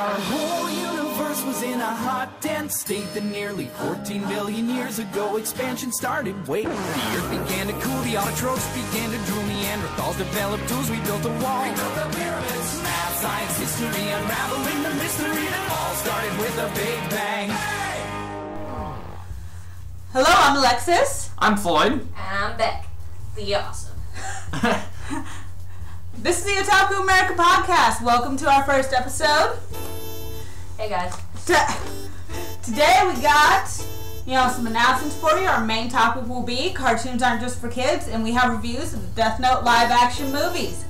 Our whole universe was in a hot, dense state that nearly 14 billion years ago expansion started. Wait, the earth began to cool, the autotrophs began to drool, Neanderthals developed tools, we built a wall. We built the pyramids. Math, science, history, unraveling the mystery that all started with a big bang. Hey! Hello, I'm Alexis. I'm Floyd. And I'm Beck. The awesome. This is the Otaku America Podcast. Welcome to our first episode. Hey guys. Today we got, some announcements for you. Our main topic will be cartoons aren't just for kids, and we have reviews of the Death Note live action movies.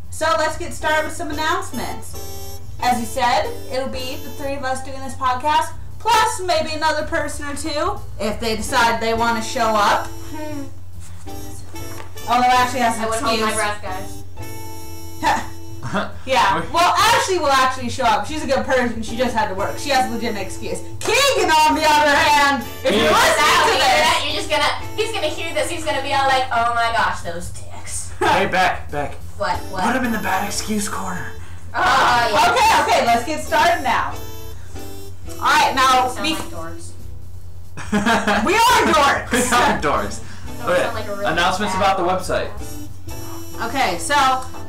So let's get started with some announcements. As you said, it'll be the three of us doing this podcast, plus maybe another person or two, if they decide they want to show up. Although Ashley has an excuse. I would hold my breath, guys. Yeah, well, Ashley will actually show up. She's a good person. She just had to work. She has a legitimate excuse. Keegan, on the other hand, if you're listening to this, he's gonna hear this. He's gonna be all like, "Oh my gosh, those dicks." Hey, Beck. What? Put him in the bad excuse corner. Yeah. Okay, let's get started now. All right, now Sound like dorks. We are dorks. We are dorks. Okay, Like a really announcements about the website. Okay, so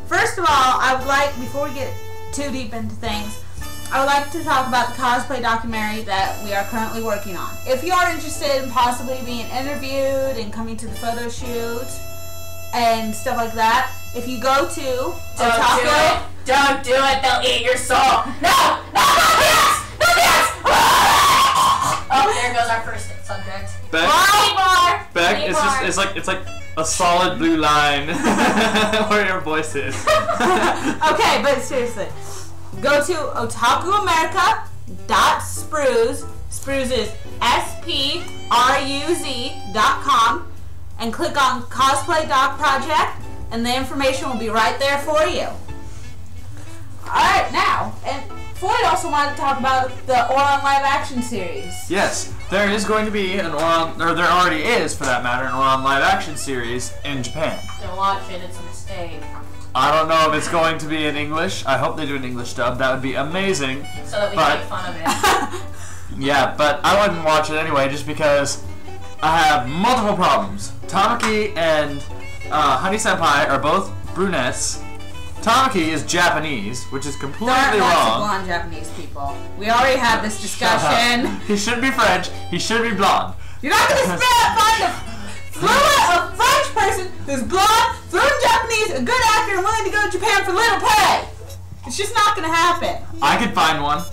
first of all, I would like, before we get too deep into things, I would like to talk about the cosplay documentary that we are currently working on. If you are interested in possibly being interviewed and coming to the photo shoot and stuff like that, if you go to Otaku... Don't do it. They'll eat your soul. No, yes! Oh, there goes our first subject. Beck, it's like a solid blue line where your voice is. Okay, but seriously, go to otakuamerica.spruz. Spruz is SPRUZ.com and click on CosPlay Doc Project, and the information will be right there for you. Alright, now, and Floyd also wanted to talk about the Ouran Live Action Series. Yes, there is going to be an Ouran, or there already is, for that matter, an Ouran Live Action Series in Japan. Don't watch it. It's a mistake. I don't know if it's going to be in English. I hope they do an English dub. That would be amazing. So that we can make fun of it. Yeah, but I wouldn't watch it anyway just because I have multiple problems. Tamaki and Honey Senpai are both brunettes. Tamaki is Japanese, which is completely There are lots of wrong. blonde Japanese people. We already had this discussion. He should be French. He should be blonde. You're not going to find a French person who's blonde, fluent Japanese, a good actor, and willing to go to Japan for little pay. It's just not going to happen. I could find one.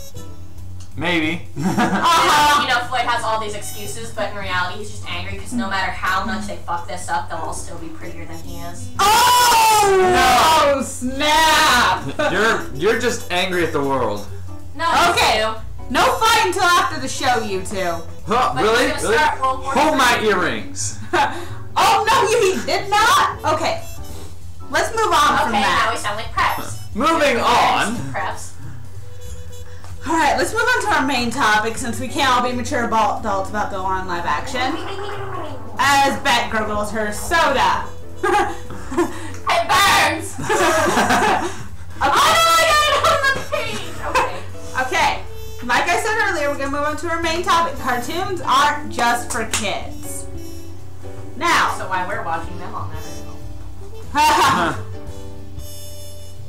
Maybe. Floyd has all these excuses, but in reality, he's just angry because no matter how much they fuck this up, they'll all still be prettier than he is. Oh, no, snap! You're just angry at the world. No, Okay. you. No fight until after the show, you two. Huh, But really? he's gonna start World War Hold my III. earrings. Oh, no, he did not? Okay. Let's move on from Okay, now that. we sound like preps. Moving on. Preps. Alright, let's move on to our main topic since we can't all be mature adults about the Ouran Live Action. As Beck gurgles her soda. It burns! Oh, I got it on the page! Okay, like I said earlier, we're going to move on to our main topic. Cartoons aren't just for kids. Now, So why we're watching them, I'll never know.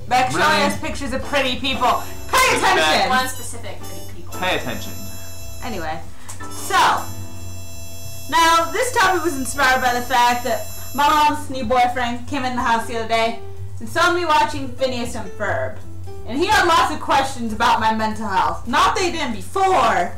Beck showing Really? us pictures of pretty people. Pay attention! One specific pretty people. Pay attention. Anyway, so, now this topic was inspired by the fact that my mom's new boyfriend came in the house the other day and saw me watching Phineas and Ferb. And he had lots of questions about my mental health. Not that he didn't before.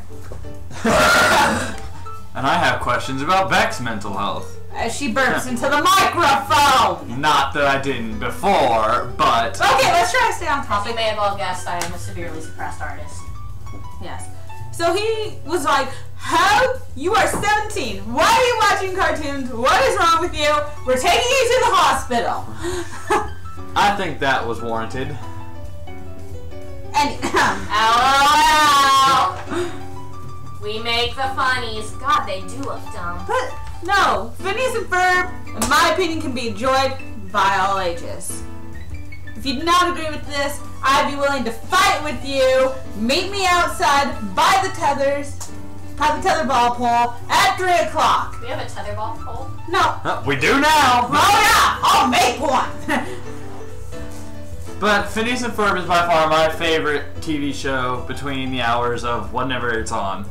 And I have questions about Beck's mental health. As she burps into the microphone. Not that I didn't before, but... Okay, let's try to stay on As you topic. may have all guessed, I am a severely suppressed artist. Yes. So he was like, how? You are 17. Why are you watching cartoons? What is wrong with you? We're taking you to the hospital. I think that was warranted. LOL. We make the funnies. God, they do look dumb. But no, Phineas and Ferb, in my opinion, can be enjoyed by all ages. If you do not agree with this, I'd be willing to fight with you. Meet me outside by the tether ball pole at 3 o'clock. Do we have a tetherball pole? No. We do now! Oh yeah, I'll make one. But Phineas and Ferb is by far my favorite TV show between the hours of whenever it's on.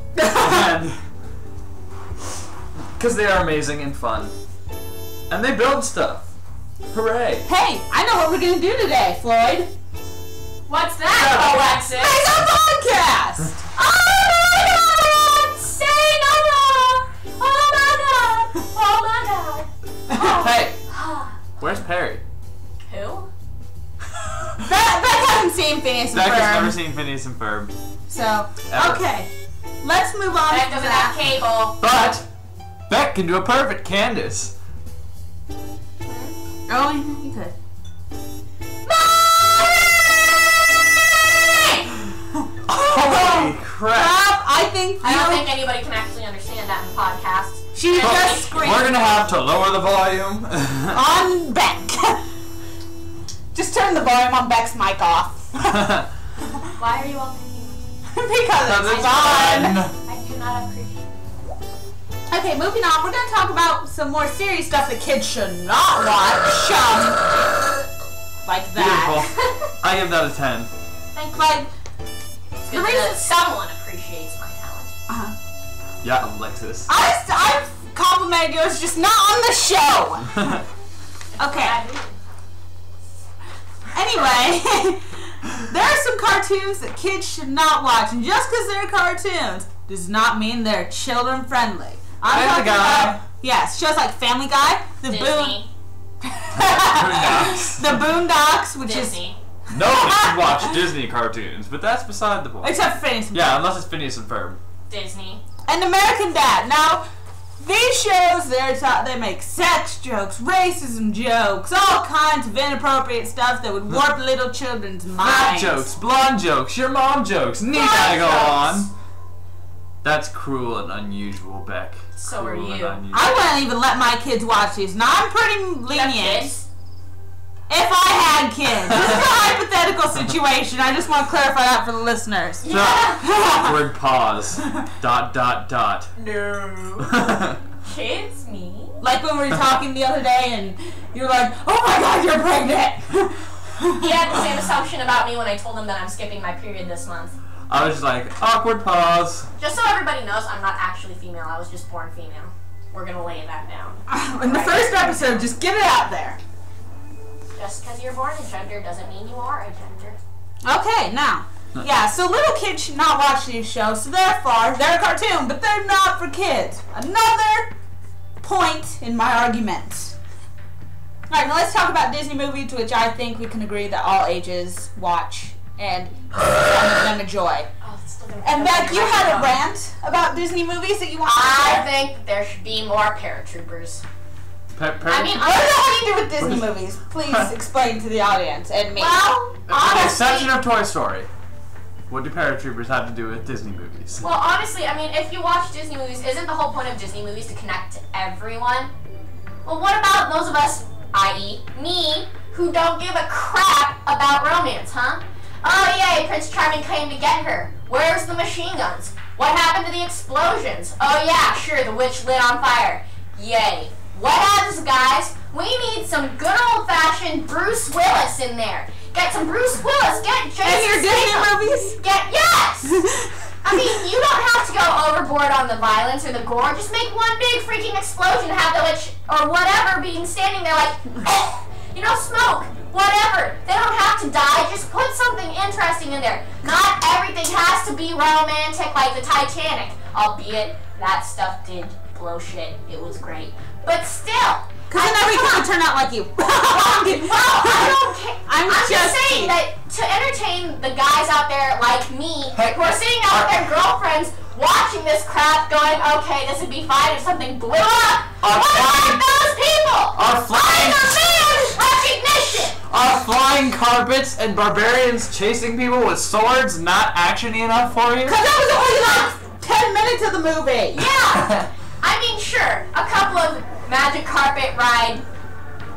Because they are amazing and fun. And they build stuff. Hooray. Hey, I know what we're going to do today, Floyd. What's that, Alexis? It's a podcast! Oh my god! Say no more! Oh my god! Oh my god! Hey! Where's Perry? Who? Beck hasn't seen Phineas and Beck has Ferb. never seen Phineas and Ferb. So, Ever. okay. Let's move on Beck from doesn't that. have cable. But Beck can do a perfect Candace. Oh, you could. Holy crap! I don't think anybody can actually understand that in the podcast. She just screamed We're gonna have to lower the volume. on Beck. Just turn the volume on Beck's mic off. Why are you all thinking? Because it's it's fun. I do not appreciate it. Okay, moving on. We're going to talk about some more serious stuff that kids should not watch. Like that. Beautiful. I give that a 10. Thank you. Like, It's the good reason that someone appreciates my talent. Yeah, Alexis. I've complimented yours, just not on the show. Okay. Anyway, there are some cartoons that kids should not watch, and just because they're cartoons does not mean they're children friendly. I'm Family talking Guy. about, yes, shows like Family Guy, Disney. The Boondocks, which Disney. Nobody should watch Disney cartoons, but that's beside the point. except for Phineas and Yeah, unless it's Phineas and Ferb. Disney. and American Dad. Now, these shows, they make sex jokes, racism jokes, all kinds of inappropriate stuff that would warp little children's Fat minds. jokes, blonde jokes, your mom jokes. Need I go on? That's cruel and unusual, Beck. So are Cruel and you. unusual. I wouldn't even let my kids watch these. Now, I'm pretty You have lenient. kids? If I had kids. This is a hypothetical situation. I just want to clarify that for the listeners. So, awkward pause. ... No. Kids? Me? Like when we were talking the other day and you're like, oh my god, you're pregnant. He had the same assumption about me when I told him that I'm skipping my period this month. I was just like, awkward pause. Just so everybody knows, I'm not actually female. I was just born female. We're gonna lay that down. In the first episode, just get it out there. Just because you're born a gender doesn't mean you are a gender. Okay, now. Yeah, so little kids should not watch these shows, so therefore, they're a cartoon, but they're not for kids. Another point in my argument. Alright, now let's talk about Disney movies, which I think we can agree that all ages watch and some of them enjoy. Oh, it's still gonna And Beck, you had a rant about Disney movies that you want to I share. think there should be more paratroopers. I mean, what does that have to do with Disney movies? Please explain to the audience and me. Well, with the honestly, exception of Toy Story. What do paratroopers have to do with Disney movies? well, honestly, I mean, if you watch Disney movies, isn't the whole point of Disney movies to connect to everyone? Well, what about those of us, i.e. me, who don't give a crap about romance, huh? Oh yay, Prince Charming came to get her. Where's the machine guns? What happened to the explosions? Oh yeah, sure, the witch lit on fire. Yay. What happens, guys? We need some good old-fashioned Bruce Willis in there. Get some Bruce Willis. Get Jason And your Disney Statham. movies? Yes! I mean, you don't have to go overboard on the violence or the gore. Just make one big freaking explosion and have the witch or whatever being standing there like, smoke, whatever. They don't have to die. Just put something interesting in there. Not everything has to be romantic like the Titanic. Albeit, that stuff did blow shit. It was great. But still. Because then every time turn out like you. Well, I don't care. I'm just saying kidding. that to entertain the guys out there like me who are sitting out with their girlfriends watching this crap going, okay, this would be fine if something blew up. What about those people? Our flying, I demand recognition. are flying carpets and barbarians chasing people with swords not actiony enough for you? Because that was only like 10 minutes of the movie. Yeah. I mean, sure, a couple of magic carpet ride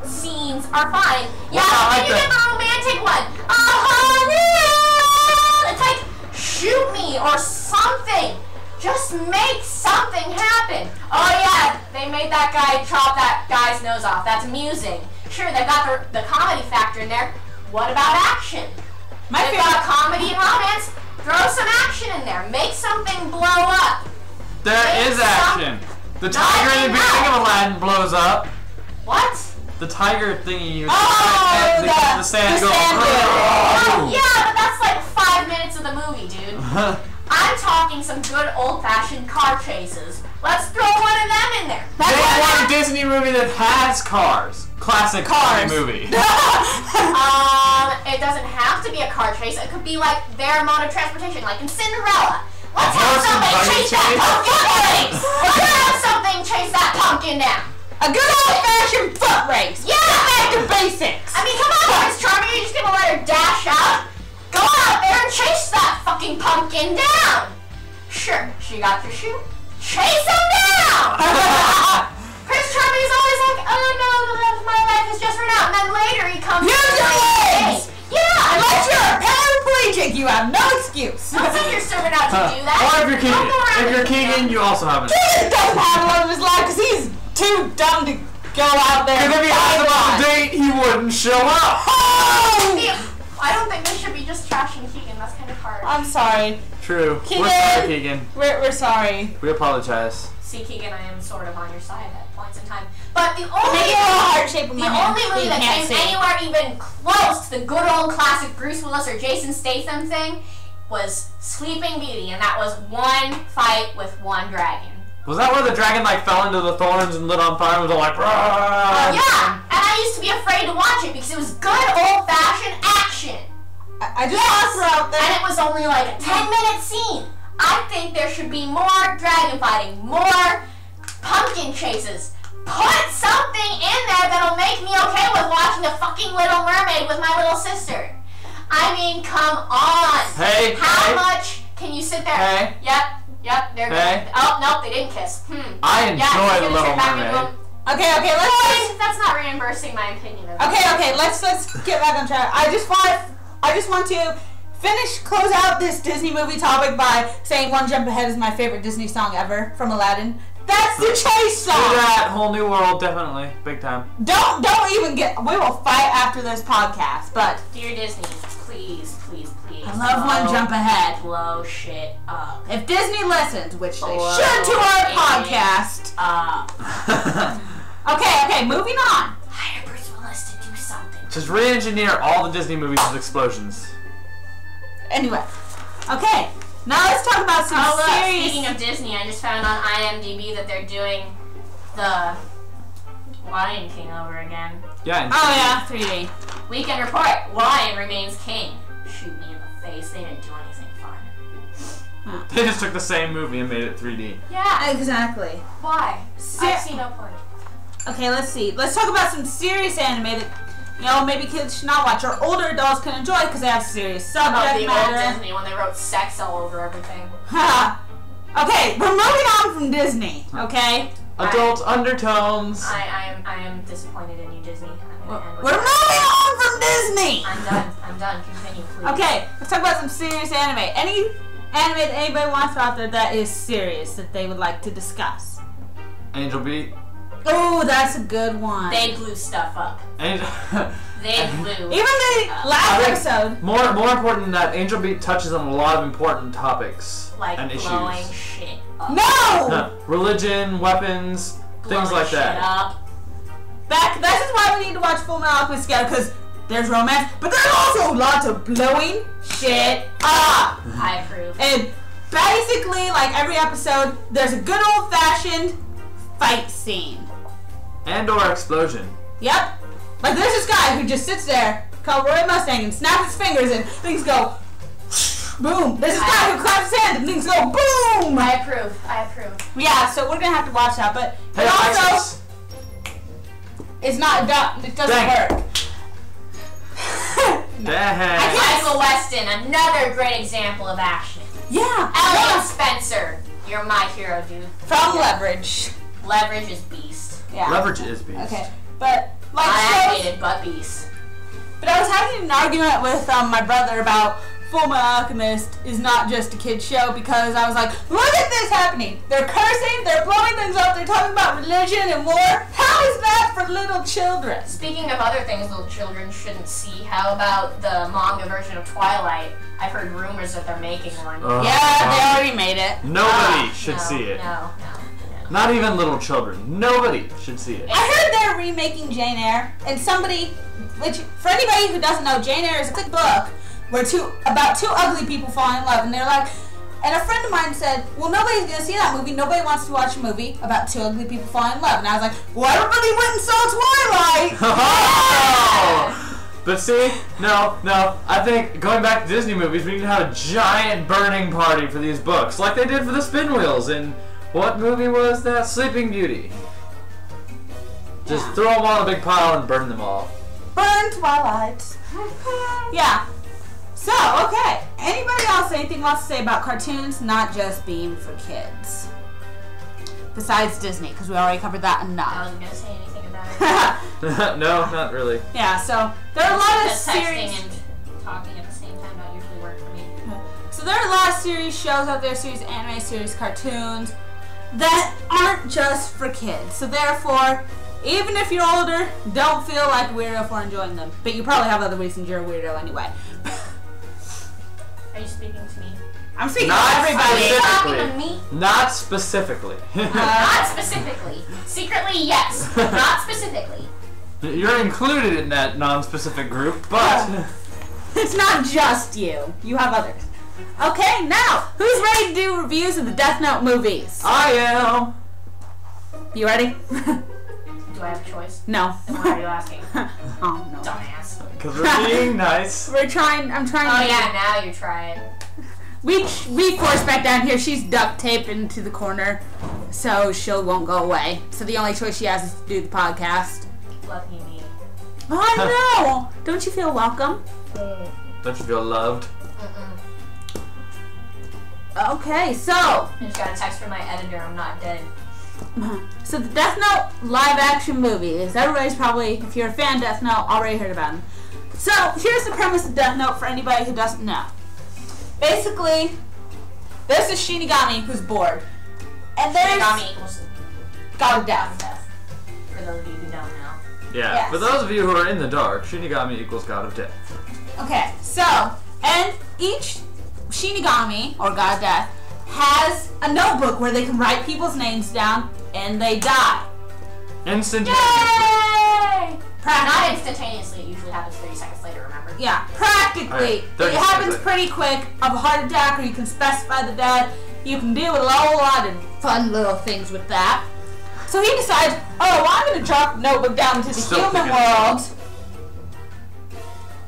scenes are fine. Yeah, Well, I but you like get the romantic one. A honey money or something. Just make something happen. Oh yeah, they made that guy chop that guy's nose off. That's amusing. Sure, they've got the comedy factor in there. What about action? They've got comedy and romance. Throw some action in there. Make something blow up. There is action. The tiger in the beginning of Aladdin blows up. What? The tiger thingy. The sand goes. Oh, yeah, but that's like 5 minutes of the movie, dude. I'm talking some good old-fashioned car chases. Let's throw one of them in there. Name one Disney movie that has cars. Classic Cars. movie. It doesn't have to be a car chase. It could be like their mode of transportation, like in Cinderella. Let's have something chase that pumpkin down. Let's have something chase that pumpkin down. A good old-fashioned foot race. Yeah. Back to basics. I mean, come on, Prince Charming. You're just gonna let her dash out? Go out there and chase that fucking pumpkin down. Sure, she got your shoe. Chase him down. Prince Charming is always like, oh no, my life is just run out. And then later he comes. Use your legs. Yeah. Unless you're a paraplegic, you have no excuse. Looks like you're serving out to do that. Or if you're Keegan. Don't go around If you're with Keegan, you also have an. Keegan doesn't have one of his life because he's too dumb to go out there. Because if he had him on a date, he wouldn't show up. Oh! I don't think we should be just trashing Keegan. That's kind of hard. I'm sorry. True. Keegan. We're sorry, Keegan. We're sorry. We apologize. See, Keegan, I am sort of on your side at points in time. But the only Make it a heart shape of the my hand. only movie You that can't came see. anywhere even close to the good old classic Bruce Willis or Jason Statham thing was Sleeping Beauty, and that was one fight with one dragon. Was that where the dragon like fell into the thorns and lit on fire and was all like, "Rah!" Yeah, and I used to be afraid to watch it because it was good old-fashioned action. I just want to throw out there. And it was only like a 10-minute scene. I think there should be more dragon fighting, more pumpkin chases. Put something in there that'll make me okay with watching The fucking Little Mermaid with my little sister. I mean, come on. Hey, How hey. much can you sit there? Hey. Yep, they're Hey. good. Oh, nope, they didn't kiss. I enjoy he's The gonna Little sit back into Mermaid. him. Okay, let's That's not reimbursing my opinion of it. Okay, let's get back on track. I just want to close out this Disney movie topic by saying One Jump Ahead is my favorite Disney song ever from Aladdin. That's the chase Do song. that. Whole New World, definitely. Big time. Don't even get. We will fight after this podcast, but Dear Disney, please. I love One Jump Ahead. Blow shit up. If Disney listens, which they Blow should to our it podcast. up. Okay, moving on. Hire Bruce Willis to do something. Just re-engineer all the Disney movies with explosions. Anyway, okay. Now let's talk about some serious. Speaking of Disney, I just found on IMDb that they're doing the Lion King over again. Yeah. Oh yeah, 3D. Weekend report: Lion remains king. Shoot me in the face. They didn't do anything fun. They just took the same movie and made it 3D. Yeah. Exactly. Why? I see no point. Okay, let's see. Let's talk about some serious anime that, maybe kids should not watch, or older adults can enjoy because they have serious About subject the old matter. Disney when they wrote sex all over everything. Okay, we're moving on from Disney, okay? Adult undertones. I am disappointed in you, Disney. I'm gonna end with We're moving that. on from Disney! I'm done. Continue, please. Okay, let's talk about some serious anime. Any anime that anybody wants out there that is serious that they would like to discuss? Angel Beat. Oh, that's a good one. They blew stuff up. Angel. They blew. Even the last episode. More important than that, Angel Beat touches on a lot of important topics Like and blowing issues. shit up. No! Religion, weapons, things Blowing like shit that. up. This is why we need to watch Full Metal Alchemist together, because there's romance, but there's also lots of blowing shit up. I approve. And basically, like every episode, there's a good old-fashioned fight scene. And or explosion. Yep. Like there's this guy who just sits there, called Roy Mustang, and snaps his fingers and things go boom. There's this guy who claps his hands and things go boom. I approve. Yeah, so we're gonna have to watch that, but Hey, it also Alexis. it's not done. It doesn't Dang. work. Dang. Michael Weston, another great example of action. Yeah. Elliot Spencer, you're my hero, dude. From Leverage. Leverage is beast. Yeah. Leverage is beast. Okay, but like I shows, hated but beast. but I was having an argument with my brother about Fullmetal Alchemist is not just a kid's show because I was like, look at this happening. They're cursing, they're blowing things up, they're talking about religion and war. How is that for little children? Speaking of other things little children shouldn't see, how about the manga version of Twilight? I've heard rumors that they're making one. Yeah, they already made it. Nobody should see it. No. Not even little children. Nobody should see it. I heard they're remaking Jane Eyre, and somebody, which for anybody who doesn't know, Jane Eyre is a quick book where about two ugly people fall in love, and they're like, and a friend of mine said, well, nobody's gonna see that movie. Nobody wants to watch a movie about two ugly people falling in love. And I was like, well, everybody went and saw Twilight. But see, no. I think going back to Disney movies, we need to have a giant burning party for these books, like they did for the Spin Wheels in what movie was that? Sleeping Beauty. Just throw them all in a big pile and burn them all. Burn Twilight. Yeah. So, okay. Anybody else anything wants to say about cartoons not just being for kids? Besides Disney, because we already covered that I enough. wasn't going to say anything about it. No, not really. Yeah, so there are a lot of Just series. texting and talking at the same time don't usually work for me. So there are a lot of series, shows out there, series, anime series, cartoons that aren't just for kids. So therefore, even if you're older, don't feel like a weirdo for enjoying them. But you probably have other reasons you're a weirdo anyway. Are you speaking to me? I'm speaking Not to everybody. specifically. Talking to me? Not specifically. Not specifically. Secretly, yes. Not specifically. You're included in that non-specific group, but It's not just you. You have others. Okay, now, who's ready to do reviews of the Death Note movies? I am. You ready? Do I have a choice? No. Then why are you asking? Oh, no. Dumbass. Because we're being nice. I'm trying Oh to... yeah, now you try it. We force back down here. She's duct taped into the corner, so she won't go away. So the only choice she has is to do the podcast. Lucky me. Oh, I know. Don't you feel welcome? Don't you feel loved? Okay, so I just got a text from my editor. I'm not dead. the Death Note live action movies. Everybody's probably, if you're a fan of Death Note, already heard about them. So here's the premise of Death Note for anybody who doesn't know. Basically, there's a Shinigami who's bored, and there's Shinigami equals God of Death. for those of you who don't know. Yeah. Yes. For those of you who are in the dark, Shinigami equals God of Death. Okay, so, and each Shinigami, or God of Death, has a notebook where they can write people's names down, and they die. Instantaneously. Yay! Not Practically. instantaneously. It usually happens 30 seconds later, remember? Yeah, practically. Alright, 30 It happens seconds. pretty quick of a heart attack, or you can specify the death. You can deal with a whole lot of fun little things with that. So he decides, oh, I'm going to drop the notebook down to the Still human thinking. world.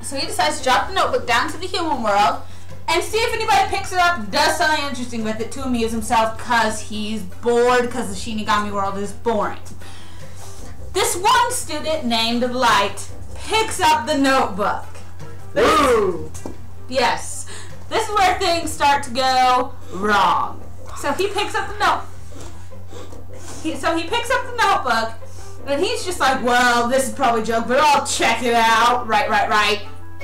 So he decides to drop the notebook down to the human world and see if anybody picks it up and does something interesting with it to amuse himself because he's bored because the Shinigami world is boring. This one student named Light picks up the notebook. Woo! Yes. This is where things start to go wrong. So he picks up the note. So he picks up the notebook, and he's just like, well, this is probably a joke, but I'll check it out. Right.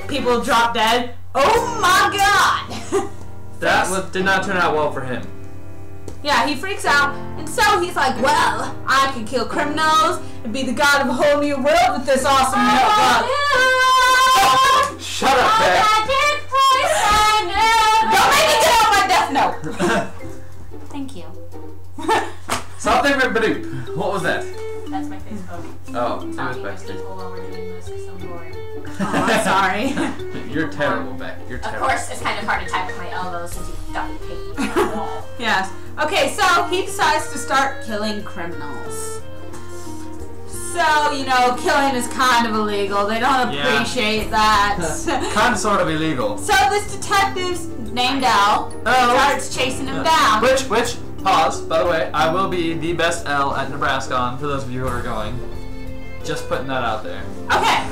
People drop dead. Oh my god! Did not turn out well for him. Yeah, he freaks out, and so he's like, well, I can kill criminals and be the god of a whole new world with this awesome notebook. Shut up, Beck. Don't make me get out my death note! Thank you. Something Badoop. What was that? That's my Facebook. Oh, it was Talking with backstage. people while we're doing this because I'm bored. Oh, I'm sorry. You're terrible, Beck. You're Of terrible. course, it's kind of hard to type with my elbows since you duct taped me on the wall. Yes. Okay, so he decides to start killing criminals. So, you know, killing is kind of illegal. They don't Yeah. appreciate that. Kind of sort of illegal. So this detective's named Al starts chasing him down. Which, pause, by the way, I will be the best L at Nebraska on for those of you who are going. Just putting that out there. Okay.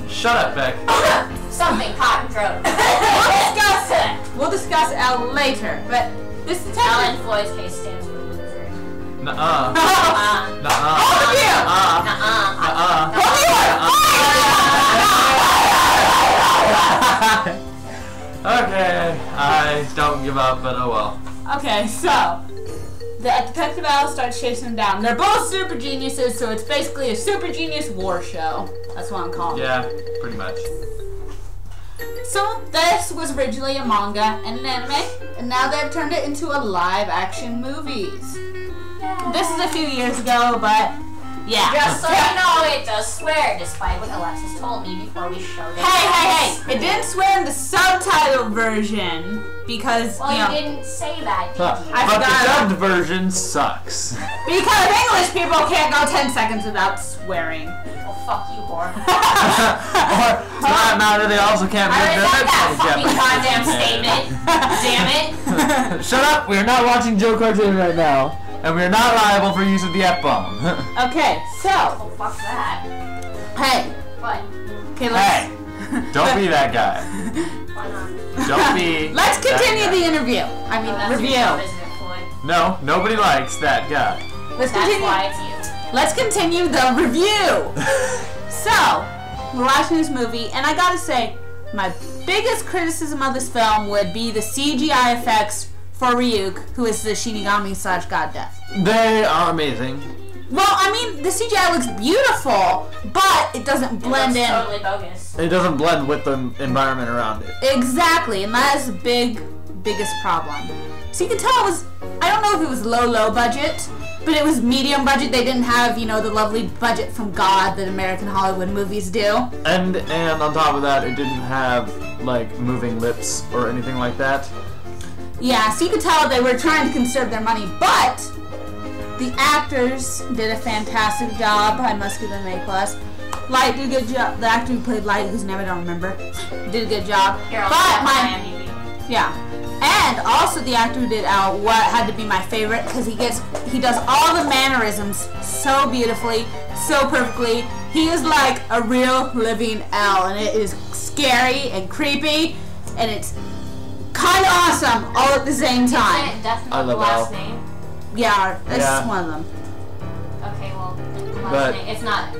Shut up, Beck. Something cotton throat. We'll discuss Al later, but this detective... Alan Floyd's case stands for loser. Nuh-uh. Uh-uh. Nuh-uh. All of you! Nuh-uh. Nuh-uh. Okay, I don't give up, but oh well. Okay, so the Detective Al starts chasing them down. They're both super geniuses, so it's basically a super genius war show. That's what I'm calling it. Yeah, pretty much. So this was originally a manga and an anime, and now they've turned it into a live action movies. This is a few years ago, but yeah. Just so you know, it does swear, despite what Alexis told me before we showed it. Hey! It didn't swear in the subtitle version because, Well, you know, you didn't say that, did you? I But the forgot. dubbed version sucks. Because English people can't go 10 seconds without swearing. Well, fuck you, whore. Or, for that matter, they also can't I make read that fucking goddamn statement. statement. Damn it. Shut up! We are not watching Joe Cartoon right now, and we are not liable for use of the F-bomb. Okay, so, Oh, fuck that. hey. What? Okay, let's... Hey! Don't be that guy. Why not? Don't be Let's continue that the guy. interview. I mean, That's your review. job, isn't it, Floyd? No, nobody likes that guy. Let's That's continue. why it's you. Let's continue the review. So, we're watching this movie, and I gotta say, my biggest criticism of this film would be the CGI effects for Ryuk, who is the Shinigami/God Death. They are amazing. Well, I mean, the CGI looks beautiful, but it doesn't blend It looks in. totally bogus. It doesn't blend with the environment around it. Exactly, and that is the biggest problem. So you can tell it was, I don't know if it was low budget, but it was medium budget. They didn't have, you know, the lovely budget from God that American Hollywood movies do. And on top of that, it didn't have like moving lips or anything like that. Yeah, so you could tell they were trying to conserve their money, but the actors did a fantastic job. I must give them A+. Light did a good job. The actor who played Light, whose name I don't remember, did a good job. Here, I'll But put my IMDb. yeah, and also the actor who did Al, what had to be my favorite, because he does all the mannerisms so beautifully, so perfectly. He is like a real living Al, and it is scary and creepy, and it's kind of awesome all at the same time. Isn't it Death I Note the love last Al. name? Yeah, that's Yeah. one of them. Okay, well, last But- name. It's not the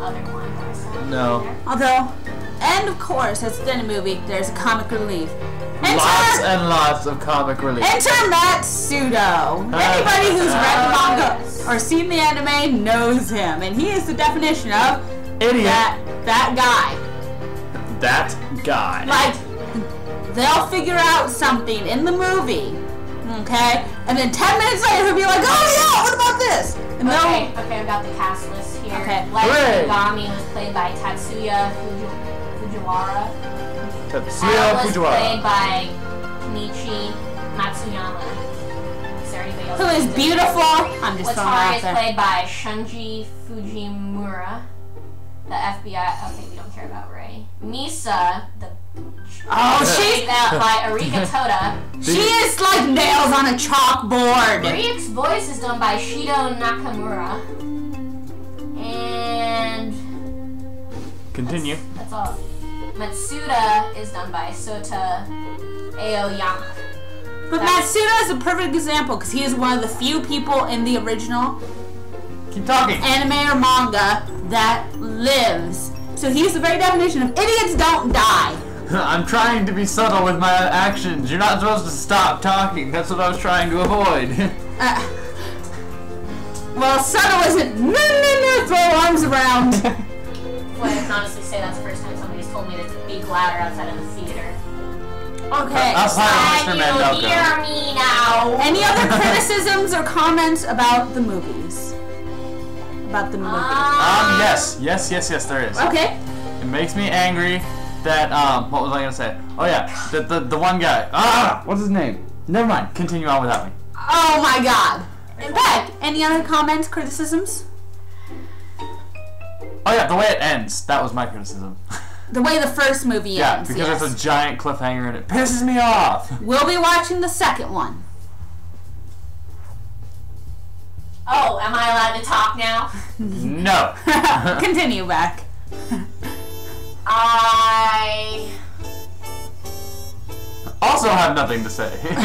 other one that I saw. No. Although, and of course, as in a movie, there's a comic relief. Lots and lots of comic relief. Enter Matsudo. Anybody who's read the manga or seen the anime knows him, and he is the definition of Idiot. that guy. That guy. Like, they'll figure out something in the movie, okay, and then 10 minutes later he'll be like, oh yeah, what about this? And Okay, I've got the cast list here. Okay. Light Hooray. Yagami was played by Tatsuya Fujiwara. Al Tatsuya was Fujiwara. played by Kenichi Matsuyama. Is there anybody else? who is who's beautiful. I'm just throwing it Watari out is there. played by Shunji Fujimura. The FBI. Okay, we don't care about Ray. Misa, the Oh, played out by Arika Toda. she is like nails on a chalkboard. Ryuk's voice is done by Shido Nakamura. And Continue. that's all. Matsuda is done by Sota Aoyama. But Matsuda is a perfect example because he is one of the few people in the original Keep talking. anime or manga that lives. So he's the very definition of idiots don't die. I'm trying to be subtle with my actions. You're not supposed to stop talking. That's what I was trying to avoid. Well, subtle isn't throw arms around. Well, I can honestly say that's the first time somebody's told me to speak louder outside of the theater. Okay. Outside of Mr. Can you Mandoko. hear me now? Any other criticisms or comments about the movies? About the movie. Yes, there is. Okay. It makes me angry that, what was I gonna say? Oh yeah, the one guy. What's his name? Never mind, continue on without me. Oh my god. Beck, any other comments, criticisms? Oh yeah, the way it ends, that was my criticism. The way the first movie Yeah, ends, because yes. it's a giant cliffhanger and it pisses me off. We'll be watching the second one. Oh, am I allowed to talk now? No. Continue, Beck. I Also have nothing to say. don't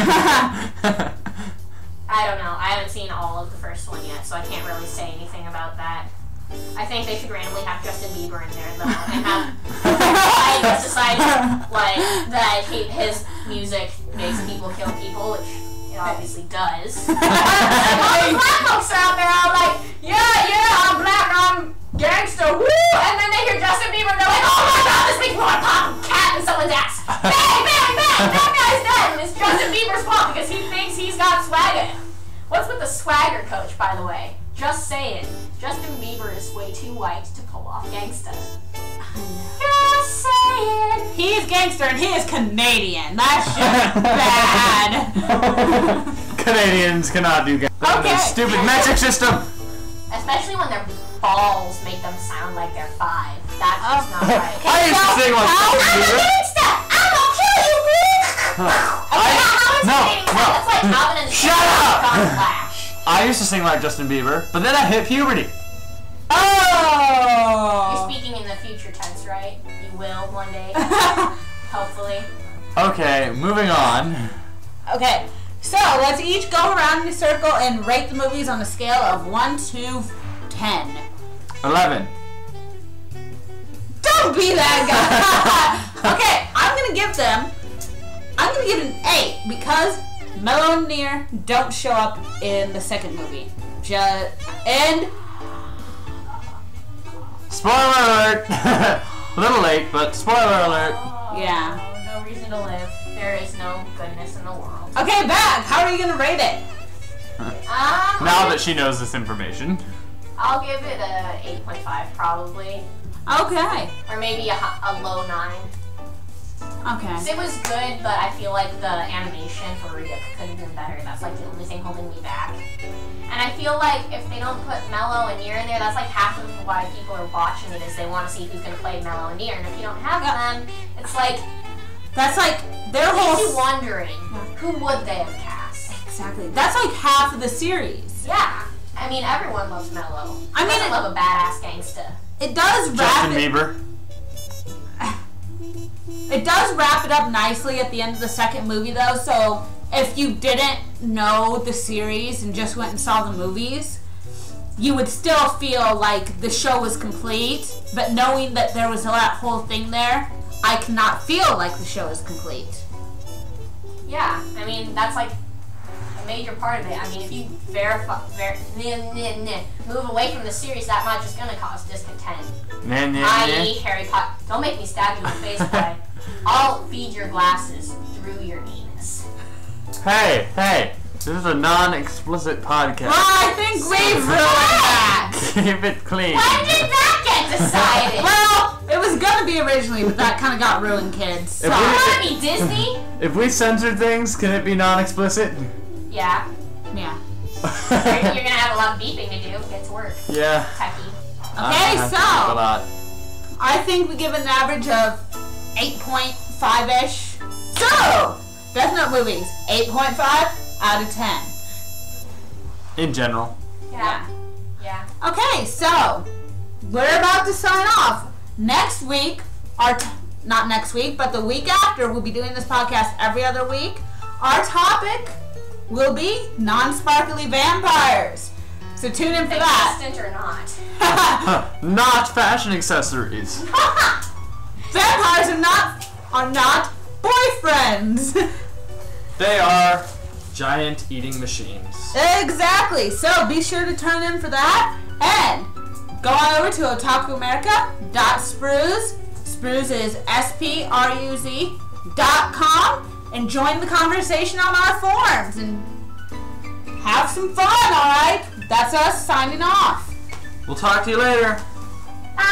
know. I haven't seen all of the first one yet, so I can't really say anything about that. I think they should randomly have Justin Bieber in there though, and have I decide like that his music makes people kill people, which it obviously does. And all the black folks are out there all like, yeah, I'm black, I'm gangster, woo! And then they hear Justin Bieber and they're like, oh my god, this makes me want to pop a cat in someone's ass. Bang, bang, bang! That guy's dead, and it's Justin Bieber's fault because he thinks he's got swagger. What's with the swagger coach, by the way? Just saying, Justin Bieber is way too white to pull off gangsta. Just saying. He is gangster and he is Canadian. That's just bad. Canadians cannot do gangsta. Okay. Stupid metric system. Especially when their balls make them sound like they're 5. That's just not right. I used to sing like I'm a Justin Bieber. gangsta! I'm gonna kill you, bitch! That's like Alvin and the Shut up! Flash. I used to sing like Justin Bieber, but then I hit puberty. Oh! You're speaking in the future tense, right? You will one day. Hopefully. Okay, moving on. Okay, so let's each go around in a circle and rate the movies on a scale of 1 to 10. 11. Don't be that guy! Okay, I'm gonna give it an 8 because Mellow and Near don't show up in the second movie. And Spoiler alert! A little late, but spoiler alert. yeah. No reason to live. There is no goodness in the world. Okay, Bag, how are you gonna rate it? Now that she knows this information. I'll give it a 8.5 probably. Okay. Or maybe a low 9. Okay. It was good, but I feel like the animation for Rita could have been better. That's like the only thing holding me back. And I feel like if they don't put Mello and Near in there, that's like half of why people are watching it is they want to see who's going to play Mello and Near. And if you don't have them, it's like... That's like their It whole... makes you wondering, who would they have cast? Exactly. That's like half of the series. Yeah. I mean, everyone loves Mello. I mean, I love a badass gangsta. It does wrap Justin it... Bieber. It does wrap it up nicely at the end of the second movie, though, so if you didn't know the series and just went and saw the movies, you would still feel like the show was complete, but knowing that there was that whole thing there, I cannot feel like the show is complete. Yeah, I mean, that's like a major part of it. I mean, if you move away from the series that much, it's going to cause discontent. I.e. Harry Potter. Don't make me stab you in the face, guy. I'll feed your glasses through your anus. Hey, this is a non-explicit podcast. Well, I think we've ruined that. Keep it clean. When did that get decided? Well, it was gonna be originally, but that kind of got ruined, kids. So. If You want to be Disney? If we censor things, can it be non-explicit? Yeah. Yeah. You're going to have a lot of beeping to do. Get to work. Yeah. Techie. Okay, A so lot. I think we give it an average of 8.5-ish. So, Death Note movies, 8.5 out of 10. In general. Yeah. Okay, so we're about to sign off. Next week, not next week, but the week after, we'll be doing this podcast every other week. Our topic will be non-sparkly vampires. So tune in for that. Existent or not. Not fashion accessories. Vampires are not boyfriends. They are giant eating machines. Exactly. So be sure to tune in for that. And go on over to otakuamerica.spruz. Spruz is SPRUZ.com and join the conversation on our forums and have some fun, alright? That's us signing off. We'll talk to you later. Bye!